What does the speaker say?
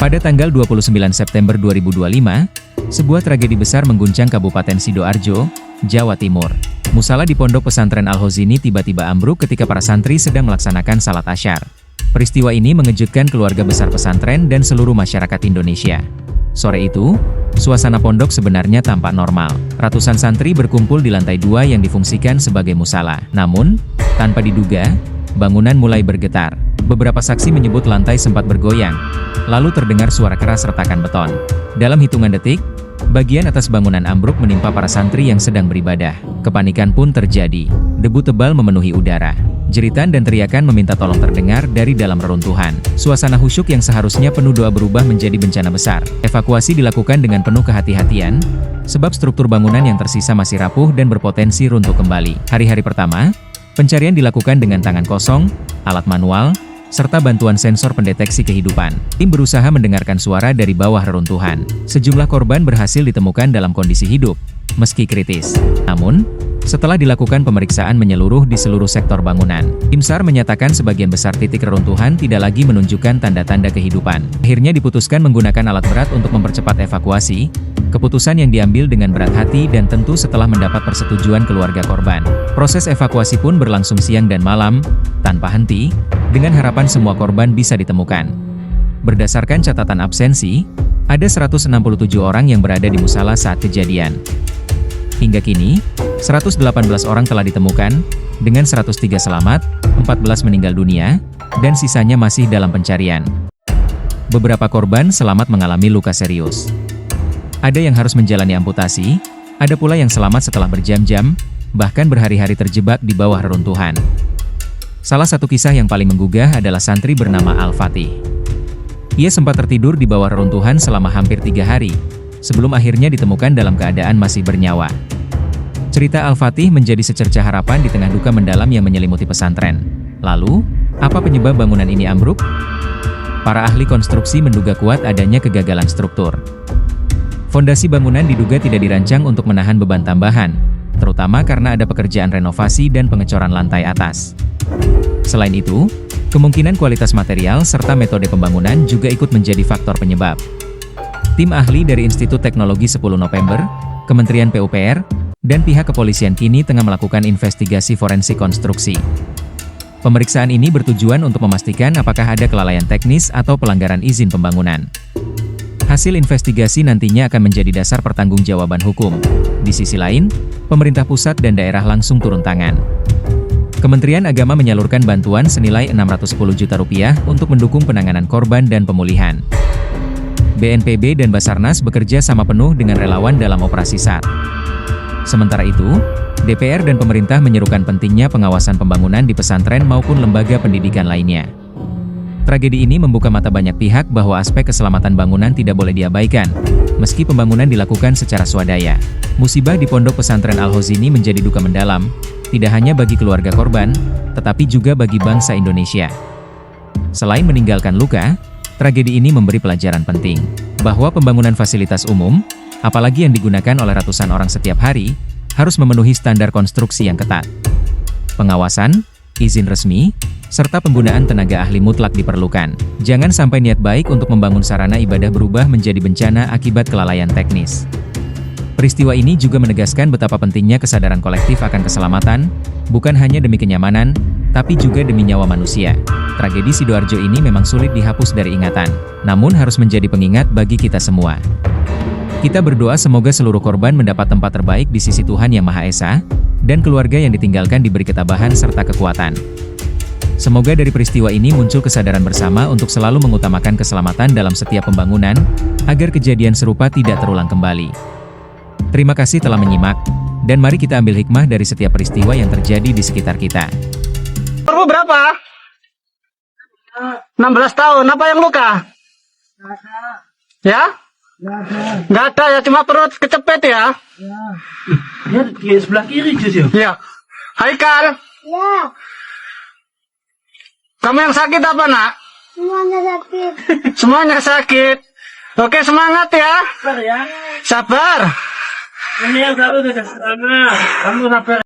Pada tanggal 29 September 2025, sebuah tragedi besar mengguncang Kabupaten Sidoarjo, Jawa Timur. Musala di Pondok Pesantren Al-Hozini tiba-tiba ambruk ketika para santri sedang melaksanakan salat Asyar. Peristiwa ini mengejutkan keluarga besar pesantren dan seluruh masyarakat Indonesia. Sore itu, suasana pondok sebenarnya tampak normal. Ratusan santri berkumpul di lantai 2 yang difungsikan sebagai musala. Namun, tanpa diduga, bangunan mulai bergetar. Beberapa saksi menyebut lantai sempat bergoyang, lalu terdengar suara keras retakan beton. Dalam hitungan detik, bagian atas bangunan ambruk menimpa para santri yang sedang beribadah. Kepanikan pun terjadi. Debu tebal memenuhi udara. Jeritan dan teriakan meminta tolong terdengar dari dalam reruntuhan. Suasana khusyuk yang seharusnya penuh doa berubah menjadi bencana besar. Evakuasi dilakukan dengan penuh kehati-hatian, sebab struktur bangunan yang tersisa masih rapuh dan berpotensi runtuh kembali. Hari-hari pertama, pencarian dilakukan dengan tangan kosong, alat manual, serta bantuan sensor pendeteksi kehidupan. Tim berusaha mendengarkan suara dari bawah reruntuhan. Sejumlah korban berhasil ditemukan dalam kondisi hidup, meski kritis. Namun, setelah dilakukan pemeriksaan menyeluruh di seluruh sektor bangunan, tim SAR menyatakan sebagian besar titik reruntuhan tidak lagi menunjukkan tanda-tanda kehidupan. Akhirnya diputuskan menggunakan alat berat untuk mempercepat evakuasi. Keputusan yang diambil dengan berat hati dan tentu setelah mendapat persetujuan keluarga korban. Proses evakuasi pun berlangsung siang dan malam, tanpa henti, dengan harapan semua korban bisa ditemukan. Berdasarkan catatan absensi, ada 167 orang yang berada di musala saat kejadian. Hingga kini, 118 orang telah ditemukan, dengan 103 selamat, 14 meninggal dunia, dan sisanya masih dalam pencarian. Beberapa korban selamat mengalami luka serius. Ada yang harus menjalani amputasi, ada pula yang selamat setelah berjam-jam, bahkan berhari-hari terjebak di bawah reruntuhan. Salah satu kisah yang paling menggugah adalah santri bernama Al-Fatih. Ia sempat tertidur di bawah reruntuhan selama hampir 3 hari, sebelum akhirnya ditemukan dalam keadaan masih bernyawa. Cerita Al-Fatih menjadi secercah harapan di tengah duka mendalam yang menyelimuti pesantren. Lalu, apa penyebab bangunan ini ambruk? Para ahli konstruksi menduga kuat adanya kegagalan struktur. Fondasi bangunan diduga tidak dirancang untuk menahan beban tambahan, terutama karena ada pekerjaan renovasi dan pengecoran lantai atas. Selain itu, kemungkinan kualitas material serta metode pembangunan juga ikut menjadi faktor penyebab. Tim ahli dari Institut Teknologi 10 November, Kementerian PUPR, dan pihak kepolisian kini tengah melakukan investigasi forensik konstruksi. Pemeriksaan ini bertujuan untuk memastikan apakah ada kelalaian teknis atau pelanggaran izin pembangunan. Hasil investigasi nantinya akan menjadi dasar pertanggungjawaban hukum. Di sisi lain, pemerintah pusat dan daerah langsung turun tangan. Kementerian Agama menyalurkan bantuan senilai Rp610 juta untuk mendukung penanganan korban dan pemulihan. BNPB dan Basarnas bekerja sama penuh dengan relawan dalam operasi SAR. Sementara itu, DPR dan pemerintah menyerukan pentingnya pengawasan pembangunan di pesantren maupun lembaga pendidikan lainnya. Tragedi ini membuka mata banyak pihak bahwa aspek keselamatan bangunan tidak boleh diabaikan, meski pembangunan dilakukan secara swadaya. Musibah di Pondok Pesantren Al-Hozini menjadi duka mendalam, tidak hanya bagi keluarga korban, tetapi juga bagi bangsa Indonesia. Selain meninggalkan luka, tragedi ini memberi pelajaran penting, bahwa pembangunan fasilitas umum, apalagi yang digunakan oleh ratusan orang setiap hari, harus memenuhi standar konstruksi yang ketat. Pengawasan, izin resmi, serta penggunaan tenaga ahli mutlak diperlukan. Jangan sampai niat baik untuk membangun sarana ibadah berubah menjadi bencana akibat kelalaian teknis. Peristiwa ini juga menegaskan betapa pentingnya kesadaran kolektif akan keselamatan, bukan hanya demi kenyamanan, tapi juga demi nyawa manusia. Tragedi Sidoarjo ini memang sulit dihapus dari ingatan, namun harus menjadi pengingat bagi kita semua. Kita berdoa semoga seluruh korban mendapat tempat terbaik di sisi Tuhan Yang Maha Esa, dan keluarga yang ditinggalkan diberi ketabahan serta kekuatan. Semoga dari peristiwa ini muncul kesadaran bersama untuk selalu mengutamakan keselamatan dalam setiap pembangunan, agar kejadian serupa tidak terulang kembali. Terima kasih telah menyimak, dan mari kita ambil hikmah dari setiap peristiwa yang terjadi di sekitar kita. Umur berapa? 16 tahun. Apa yang luka? Ya? Nggak ada ya, cuma perut kecepet ya? Ya, di sebelah kiri Jus ya? Iya. Haikal? Ya, Kamu yang sakit apa nak? semuanya sakit. Semuanya sakit. Oke, semangat ya. Sabar ya. Sabar. Ini yang udah sana. Kamu sabar.